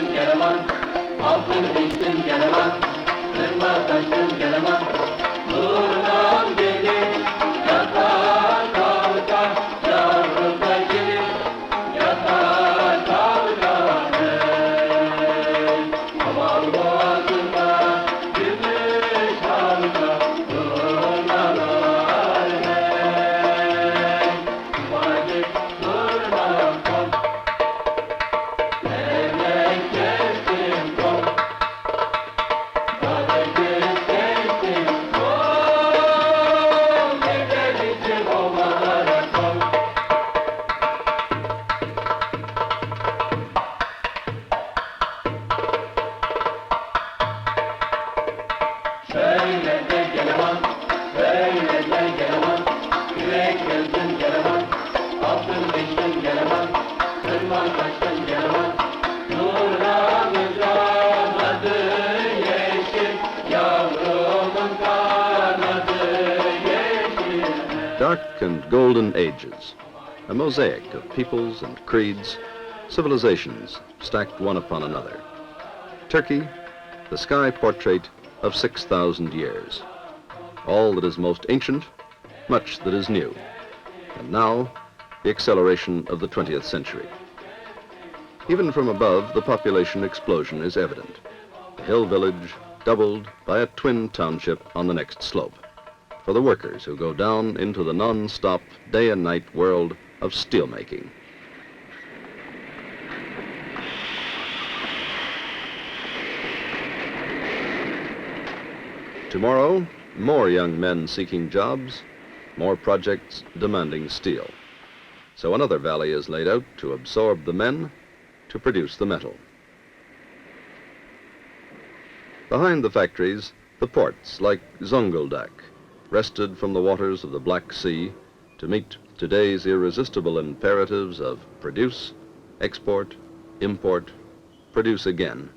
taştın geleman, altın biçtin geleman, kırma taştın geleman, nurdan gelir, yatar kalkar, yavrum da gelir, yatar kalkar hey. Aman boğazında gümüş halka, turnalar hey. Vacip turna kon, devlet kestim kon, devlet kestim kon, devletin ovalara kon. Şöyle de geleman, böyle de geleman, yürek yazdın geleman, altın biçtin geleman, kırman taştın geleman, nurlarımızdan adı yeşil, yavrumun kanadı yeşil. Dark and golden ages, a mosaic of peoples and creeds, civilizations stacked one upon another. Turkey, the sky portrait of 6,000 years. All that is most ancient, much that is new. And now, the acceleration of the 20th century. Even from above, the population explosion is evident. The hill village doubled by a twin township on the next slope, for the workers who go down into the non-stop day and night world of steelmaking. Tomorrow, more young men seeking jobs, more projects demanding steel. So another valley is laid out to absorb the men, to produce the metal. Behind the factories, the ports like Zonguldak, wrested from the waters of the Black Sea to meet today's irresistible imperatives of produce, export, import, produce again,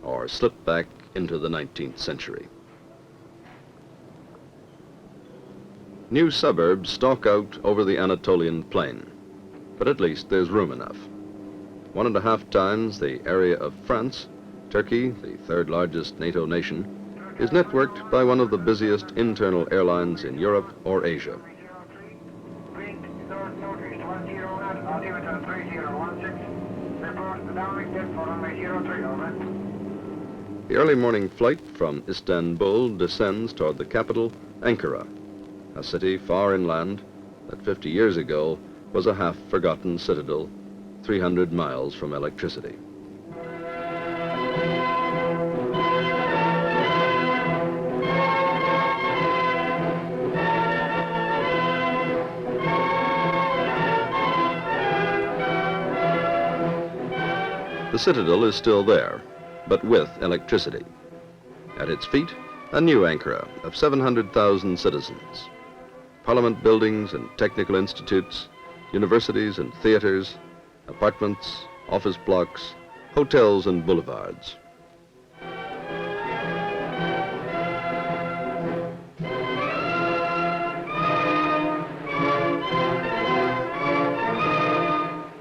or slip back into the 19th century. New suburbs stalk out over the Anatolian plain, but at least there's room enough. 1.5 times the area of France, Turkey, the third largest NATO nation, is networked by one of the busiest internal airlines in Europe or Asia. The early morning flight from Istanbul descends toward the capital, Ankara, a city far inland that 50 years ago was a half-forgotten citadel 300 miles from electricity. The citadel is still there, but with electricity. At its feet, a new Ankara of 700,000 citizens. Parliament buildings and technical institutes, universities and theaters, apartments, office blocks, hotels and boulevards.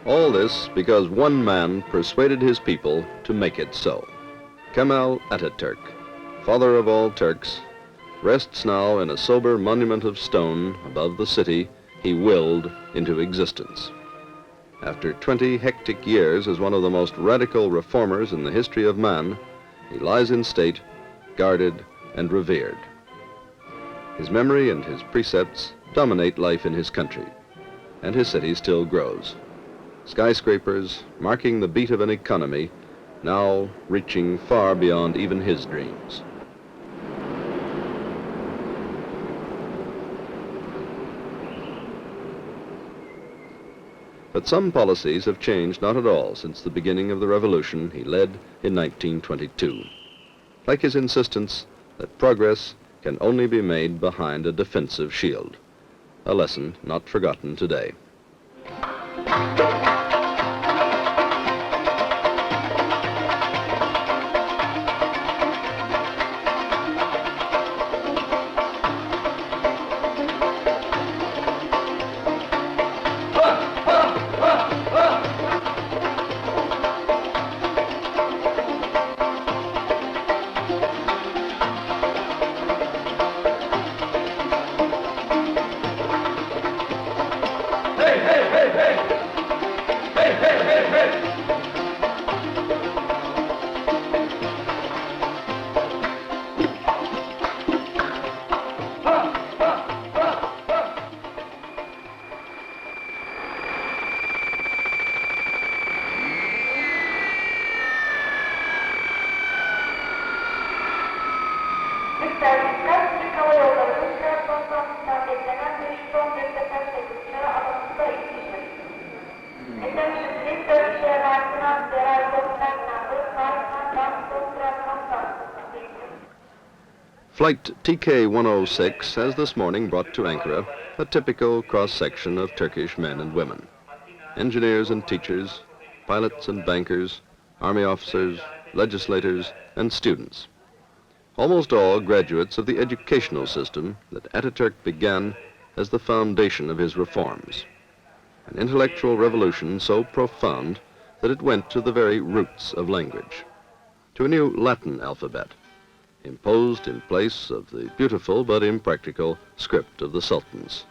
All this because one man persuaded his people to make it so. Kemal Atatürk, father of all Turks, rests now in a sober monument of stone above the city he willed into existence. After 20 hectic years as one of the most radical reformers in the history of man, he lies in state, guarded and revered. His memory and his precepts dominate life in his country, and his city still grows. Skyscrapers marking the beat of an economy now reaching far beyond even his dreams. But some policies have changed not at all since the beginning of the revolution he led in 1922. Like his insistence that progress can only be made behind a defensive shield, a lesson not forgotten today. Lütfen dikkat, Türk Hava Yolları'nın Trabzon'dan beklenen 514 sefer sayısıyla alanında ilgilenir. Attention please, Turkish Airlines announced their arrival flight number 591 Flight TK-106 has this morning brought to Ankara a typical cross-section of Turkish men and women. Engineers and teachers, pilots and bankers, army officers, legislators, and students. Almost all graduates of the educational system that Ataturk began as the foundation of his reforms. An intellectual revolution so profound that it went to the very roots of language, to a new Latin alphabet, imposed in place of the beautiful but impractical script of the sultans.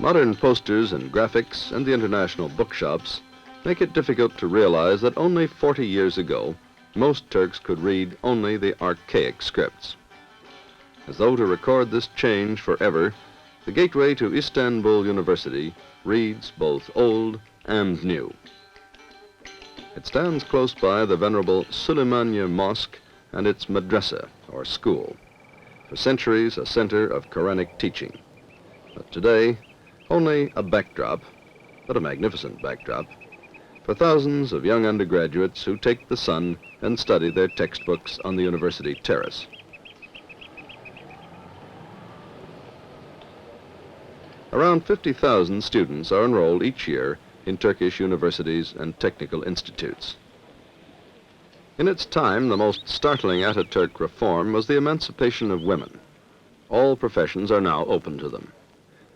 Modern posters and graphics and the international bookshops make it difficult to realize that only 40 years ago, most Turks could read only the archaic scripts. As though to record this change forever, the gateway to Istanbul University reads both old and new. It stands close by the venerable Süleymaniye Mosque and its madrasa, or school, for centuries a center of Quranic teaching. But today, only a backdrop, but a magnificent backdrop, for thousands of young undergraduates who take the sun and study their textbooks on the university terrace. Around 50,000 students are enrolled each year in Turkish universities and technical institutes. In its time, the most startling Ataturk reform was the emancipation of women. All professions are now open to them.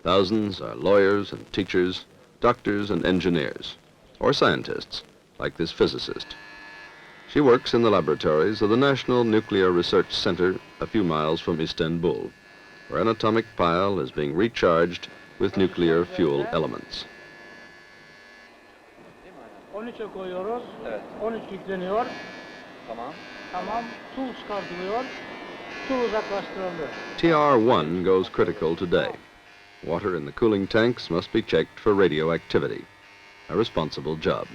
Thousands are lawyers and teachers, doctors and engineers, or scientists, like this physicist. She works in the laboratories of the National Nuclear Research Center a few miles from Istanbul, where an atomic pile is being recharged with nuclear fuel elements. 13'e koyuyoruz. Evet. 13 yükleniyor. Tamam. Tamam. Tool çıkartılıyor. Tool uzaklaştırıldı. TR-1 goes critical today. Water in the cooling tanks must be checked for radioactivity, a responsible job.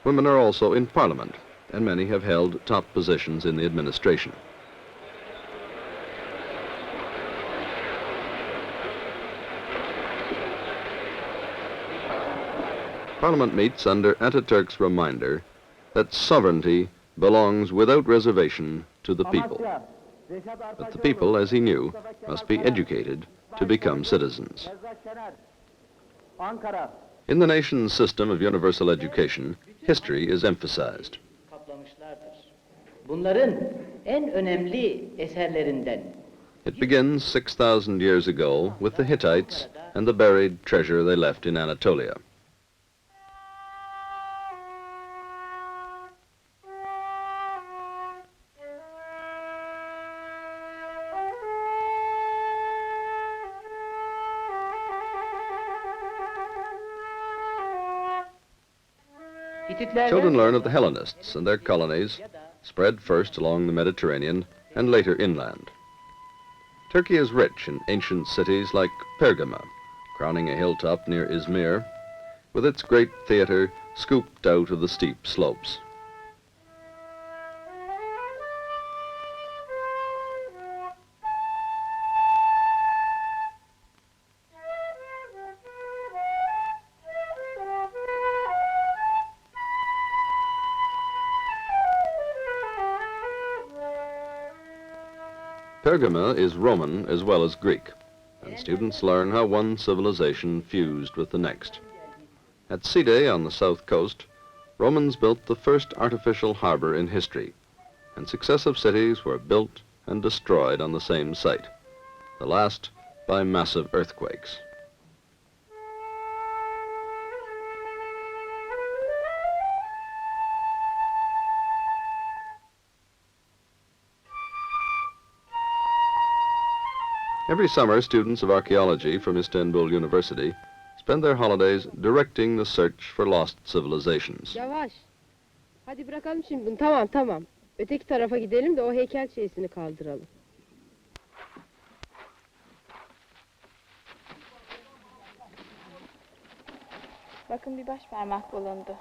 Women are also in Parliament, and many have held top positions in the administration. Parliament meets under Ataturk's reminder that sovereignty belongs without reservation to the people. But the people, as he knew, must be educated to become citizens. In the nation's system of universal education, history is emphasized. Bunların en önemli eserlerinden. It begins 6,000 years ago with the Hittites and the buried treasure they left in Anatolia. Children learn of the Hellenists and their colonies, spread first along the Mediterranean and later inland. Turkey is rich in ancient cities like Pergamon, crowning a hilltop near Izmir, with its great theater scooped out of the steep slopes. Pergamon is Roman as well as Greek, and students learn how one civilization fused with the next. At Citadel on the south coast, Romans built the first artificial harbor in history, and successive cities were built and destroyed on the same site, the last by massive earthquakes. Every summer, students of archaeology from Istanbul University spend their holidays directing the search for lost civilizations. Yavaş. Hadi bırakalım şimdi bunu. Tamam. Öteki tarafa gidelim de o heykel şeysini kaldıralım. Bakın bir baş parmak bulundu.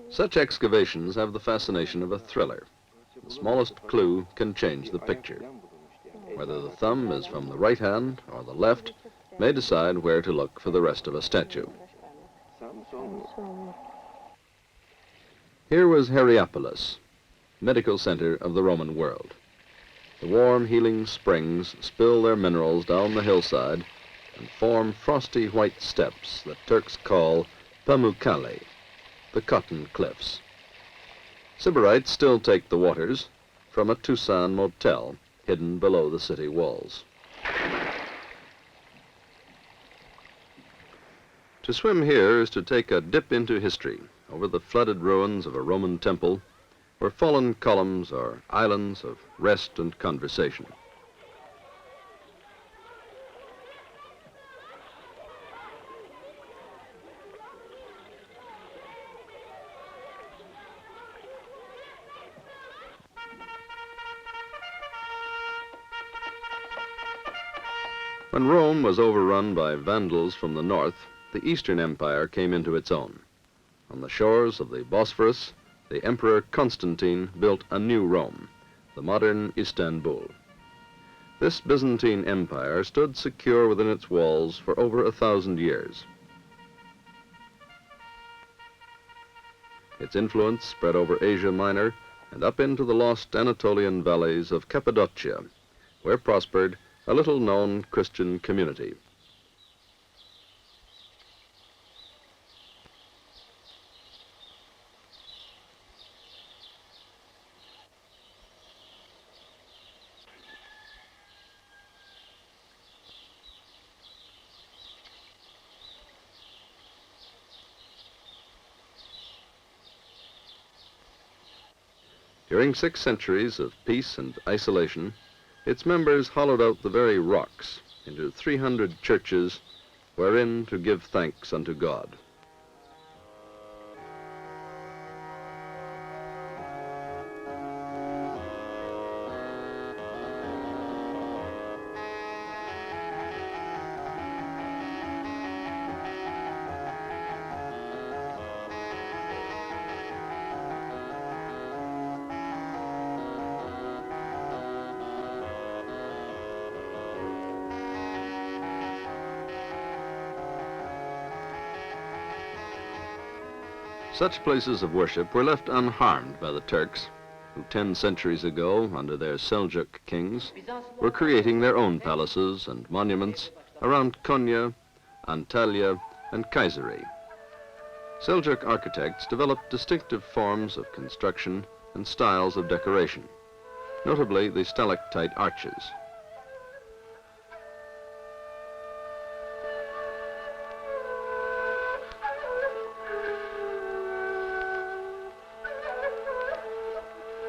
Such excavations have the fascination of a thriller. The smallest clue can change the picture. Whether the thumb is from the right hand or the left may decide where to look for the rest of a statue. Here was Hierapolis, medical center of the Roman world. The warm, healing springs spill their minerals down the hillside and form frosty white steps that Turks call Pamukkale, the cotton cliffs. Sybarites still take the waters from a Tucson motel hidden below the city walls. To swim here is to take a dip into history over the flooded ruins of a Roman temple where fallen columns are islands of rest and conversation. When Rome was overrun by Vandals from the north, the Eastern Empire came into its own. On the shores of the Bosporus, the Emperor Constantine built a new Rome, the modern Istanbul. This Byzantine Empire stood secure within its walls for over 1,000 years. Its influence spread over Asia Minor and up into the lost Anatolian valleys of Cappadocia, where prospered a little-known Christian community. During 6 centuries of peace and isolation, its members hollowed out the very rocks into 300 churches wherein to give thanks unto God. Such places of worship were left unharmed by the Turks, who 10 centuries ago, under their Seljuk kings, were creating their own palaces and monuments around Konya, Antalya, and Kayseri. Seljuk architects developed distinctive forms of construction and styles of decoration, notably the stalactite arches.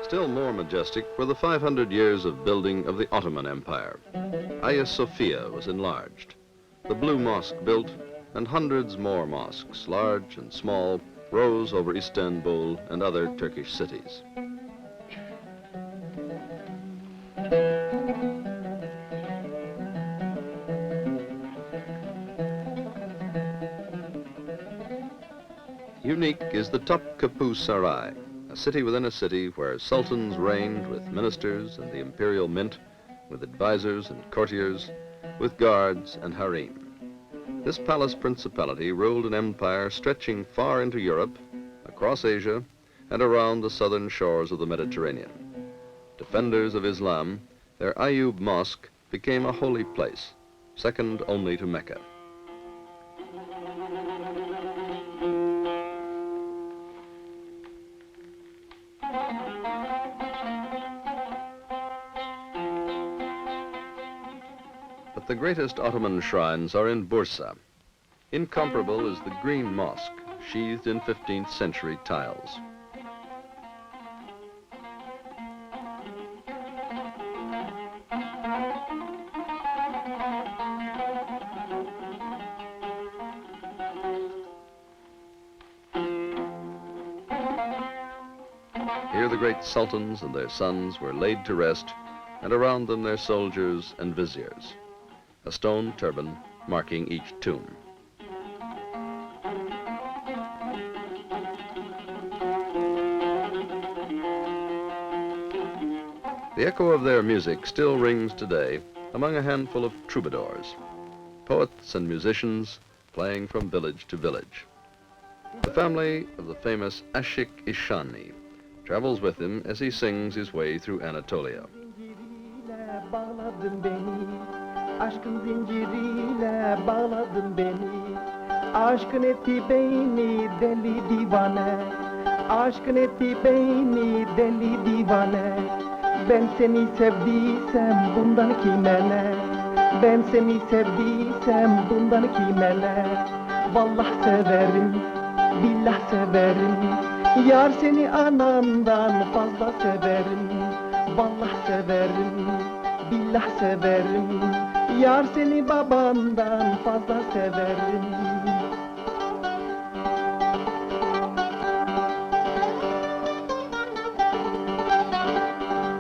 Still more majestic were the 500 years of building of the Ottoman Empire. Hagia Sophia was enlarged, the Blue Mosque built, and hundreds more mosques, large and small, rose over Istanbul and other Turkish cities. Unique is the Topkapi Saray, a city within a city where sultans reigned with ministers and the imperial mint, with advisors and courtiers, with guards and harem. This palace principality ruled an empire stretching far into Europe, across Asia, and around the southern shores of the Mediterranean. Defenders of Islam, their Ayyub Mosque became a holy place, second only to Mecca. But the greatest Ottoman shrines are in Bursa. Incomparable is the Green Mosque, sheathed in 15th century tiles. Here the great sultans and their sons were laid to rest, and around them their soldiers and viziers, a stone turban marking each tomb. The echo of their music still rings today among a handful of troubadours, poets and musicians playing from village to village. The family of the famous Aşık İhsani travels with him as he sings his way through Anatolia. Zinciriyle bağladın beni, aşkın zinciriyle bağladın beni. Aşkın etti beni deli divane, aşkın etti beni deli divane. Ben seni sevdiysem bundan kime ne? Ben seni sevdiysem bundan kime ne? Vallahi severim, billah severim. Yar seni anamdan fazla severim. Vallahi severim, billah severim. Yar seni babandan fazla severim.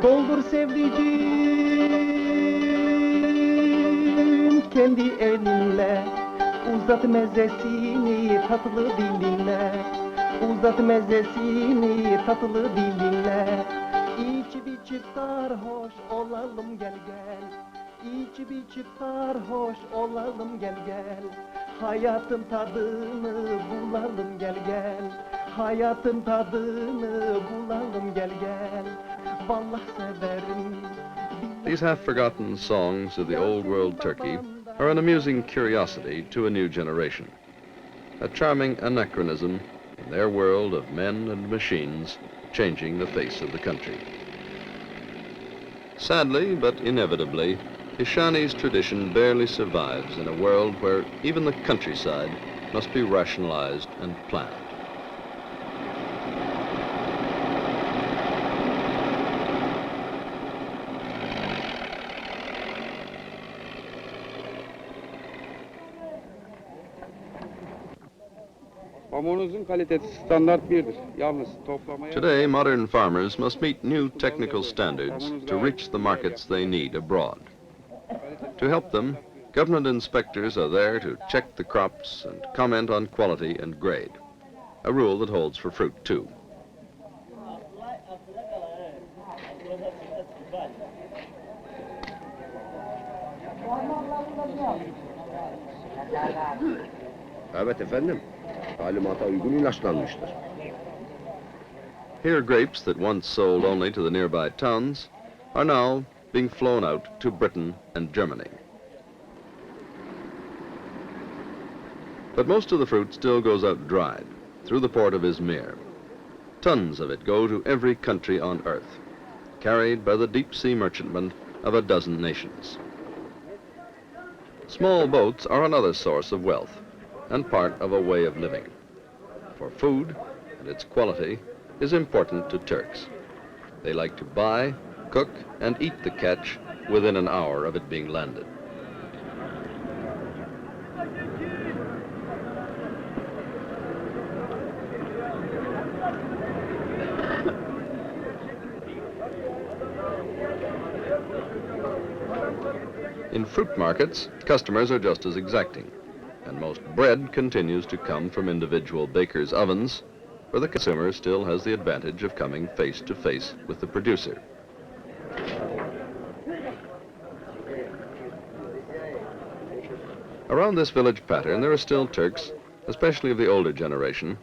Doldur sevdiceğim kendi elinle, uzat mezesini tatlı dilinle, uzat mezesini tatlı dilinle. İçip içip sarhoş olalım gel gel, İçip içip sarhoş olalım gel gel. Hayatın tadını bulalım gel gel, hayatın tadını bulalım gel gel. These half-forgotten songs of the old world Turkey are an amusing curiosity to a new generation, a charming anachronism in their world of men and machines changing the face of the country. Sadly, but inevitably, İhsani's tradition barely survives in a world where even the countryside must be rationalized and planned. Pamuğunuzun kalitesi standart birdir. Yalnız toplamaya... Today, modern farmers must meet new technical standards to reach the markets they need abroad. To help them, government inspectors are there to check the crops and comment on quality and grade, a rule that holds for fruit too. Evet efendim. Talimata uygun ilaçlanmıştır. Here grapes that once sold only to the nearby towns are now being flown out to Britain and Germany. But most of the fruit still goes out dried through the port of Izmir. Tons of it go to every country on earth, carried by the deep-sea merchantmen of a dozen nations. Small boats are another source of wealth and part of a way of living. For food and its quality is important to Turks. They like to buy, cook, and eat the catch within an hour of it being landed. In fruit markets, customers are just as exacting, and most bread continues to come from individual bakers' ovens, where the consumer still has the advantage of coming face to face with the producer. Around this village pattern, there are still Turks, especially of the older generation,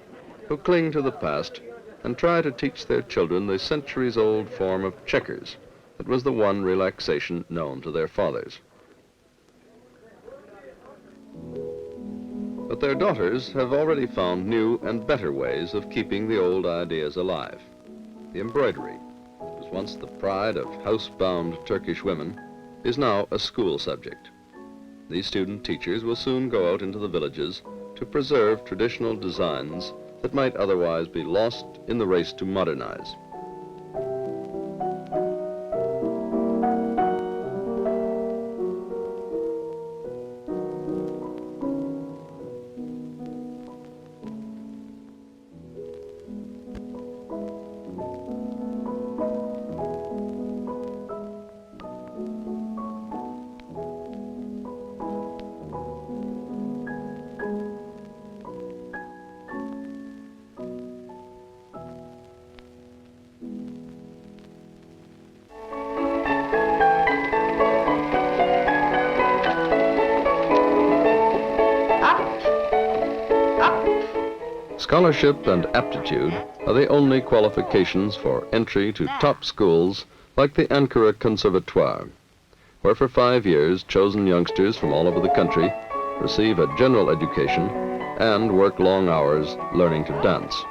who cling to the past and try to teach their children the centuries-old form of checkers that was the one relaxation known to their fathers. But their daughters have already found new and better ways of keeping the old ideas alive. The embroidery, that was once the pride of housebound Turkish women, is now a school subject. These student teachers will soon go out into the villages to preserve traditional designs that might otherwise be lost in the race to modernize. Scholarship and aptitude are the only qualifications for entry to top schools like the Ankara Conservatoire, where for 5 years chosen youngsters from all over the country receive a general education and work long hours learning to dance.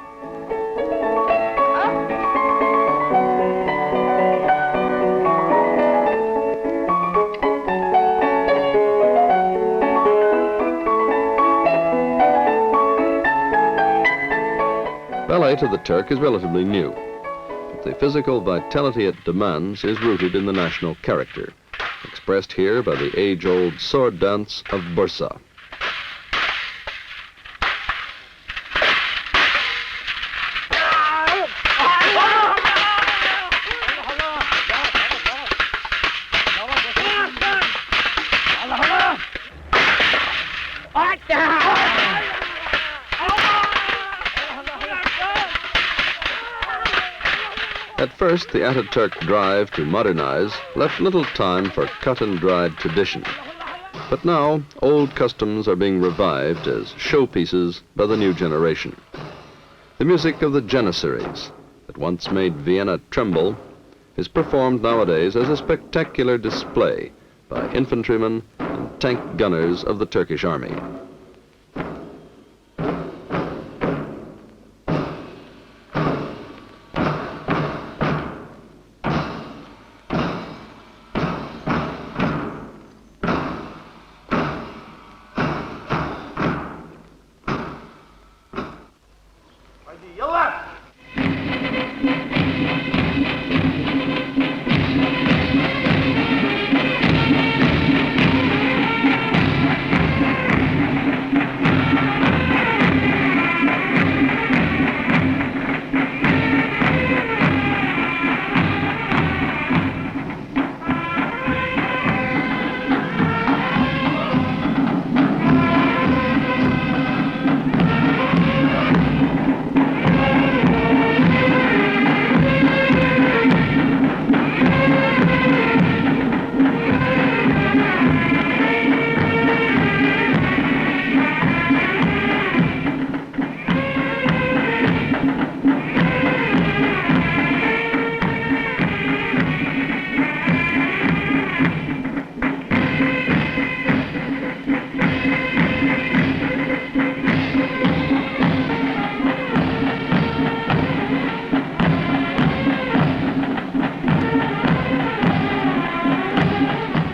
Ballet to the Turk is relatively new, but the physical vitality it demands is rooted in the national character, expressed here by the age-old sword dance of Bursa. At first, the Ataturk drive to modernize left little time for cut-and-dried tradition. But now, old customs are being revived as showpieces by the new generation. The music of the Janissaries, that once made Vienna tremble, is performed nowadays as a spectacular display by infantrymen and tank gunners of the Turkish army.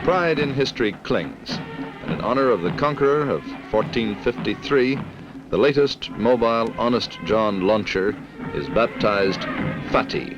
Pride in history clings, and in honor of the conqueror of 1453, the latest mobile Honest John launcher is baptized Fatih.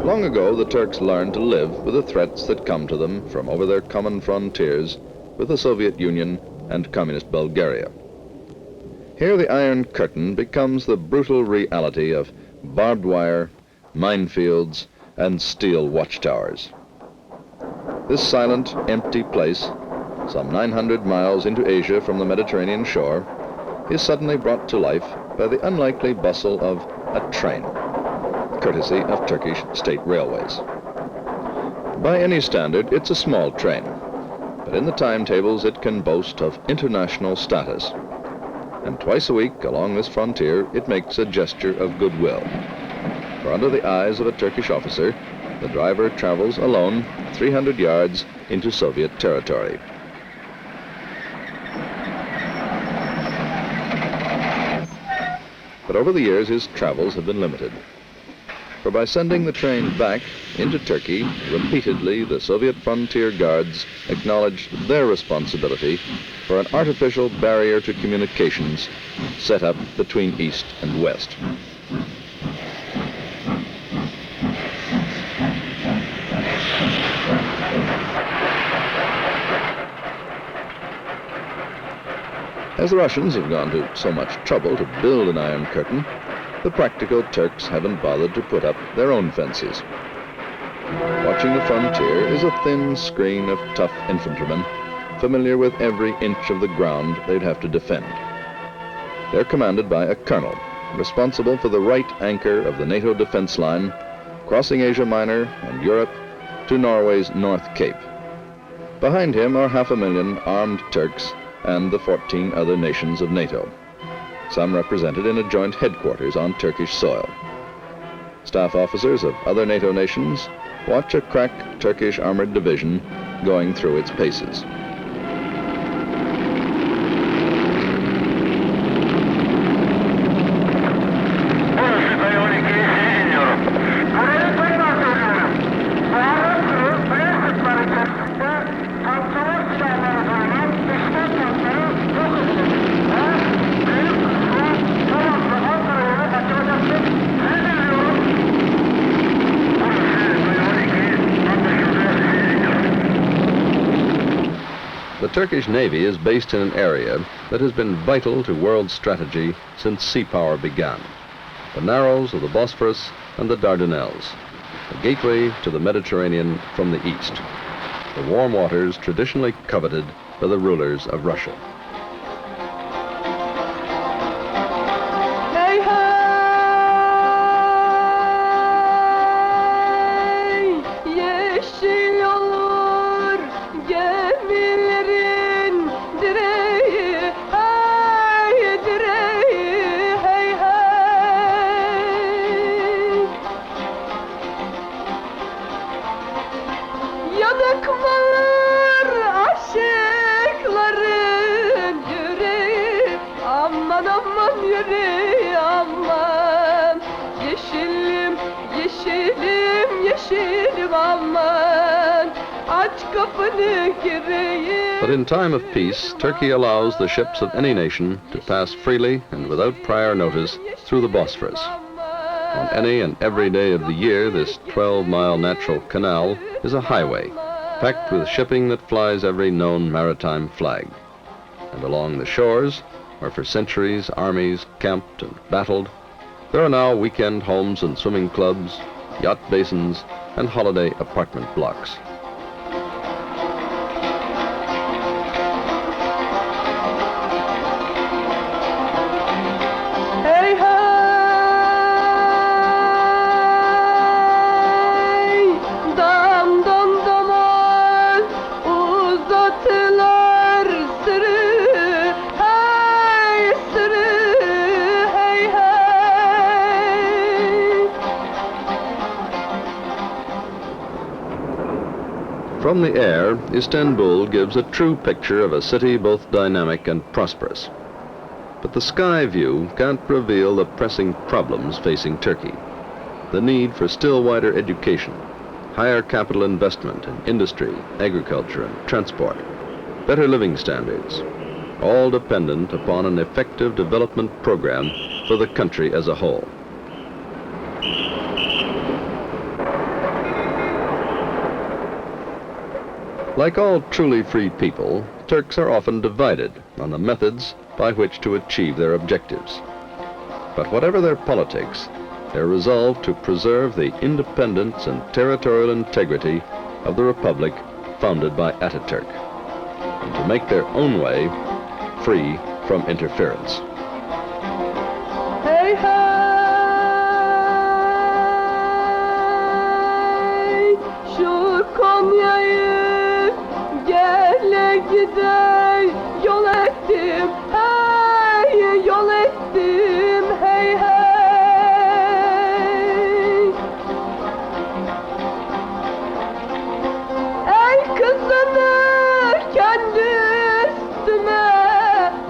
Long ago, the Turks learned to live with the threats that come to them from over their common frontiers with the Soviet Union and communist Bulgaria. Here the Iron Curtain becomes the brutal reality of barbed wire, minefields, and steel watchtowers. This silent, empty place, some 900 miles into Asia from the Mediterranean shore, is suddenly brought to life by the unlikely bustle of a train, courtesy of Turkish state railways. By any standard, it's a small train, but in the timetables it can boast of international status. And twice a week along this frontier, it makes a gesture of goodwill. For under the eyes of a Turkish officer, the driver travels alone 300 yards into Soviet territory. But over the years, his travels have been limited. For by sending the train back into Turkey, repeatedly the Soviet frontier guards acknowledged their responsibility for an artificial barrier to communications set up between East and West. As the Russians have gone to so much trouble to build an Iron Curtain, the practical Turks haven't bothered to put up their own fences. Watching the frontier is a thin screen of tough infantrymen familiar with every inch of the ground they'd have to defend. They're commanded by a colonel, responsible for the right anchor of the NATO defense line, crossing Asia Minor and Europe to Norway's North Cape. Behind him are 500,000 armed Turks and the 14 other nations of NATO, some represented in a joint headquarters on Turkish soil. Staff officers of other NATO nations watch a crack Turkish armored division going through its paces. The Turkish Navy is based in an area that has been vital to world strategy since sea power began. The narrows of the Bosporus and the Dardanelles, the gateway to the Mediterranean from the east, the warm waters traditionally coveted by the rulers of Russia. But in time of peace, Turkey allows the ships of any nation to pass freely and without prior notice through the Bosphorus. On any and every day of the year, this 12-mile natural canal is a highway, packed with shipping that flies every known maritime flag. And along the shores, where for centuries armies camped and battled, there are now weekend homes and swimming clubs, yacht basins, and holiday apartment blocks. From the air, Istanbul gives a true picture of a city both dynamic and prosperous. But the sky view can't reveal the pressing problems facing Turkey. The need for still wider education, higher capital investment in industry, agriculture, and transport, better living standards, all dependent upon an effective development program for the country as a whole. Like all truly free people, Turks are often divided on the methods by which to achieve their objectives. But whatever their politics, they're resolved to preserve the independence and territorial integrity of the republic founded by Atatürk, and to make their own way free from interference. Hey, hey, şu Konya'yı gele gide yol ettim, hey, yol ettim, hey, hey. Ey kızını kendi üstüme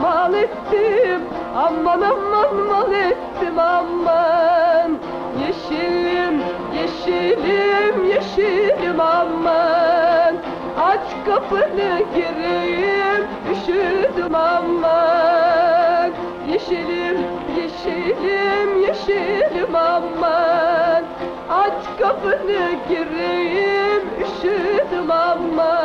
mal ettim, aman aman mal ettim, aman. Yeşilim, yeşilim, yeşilim, aman. Aç kapını gireyim, üşüdüm aman. Yeşilim, yeşilim, yeşilim, aman. Aç kapını gireyim, üşüdüm aman.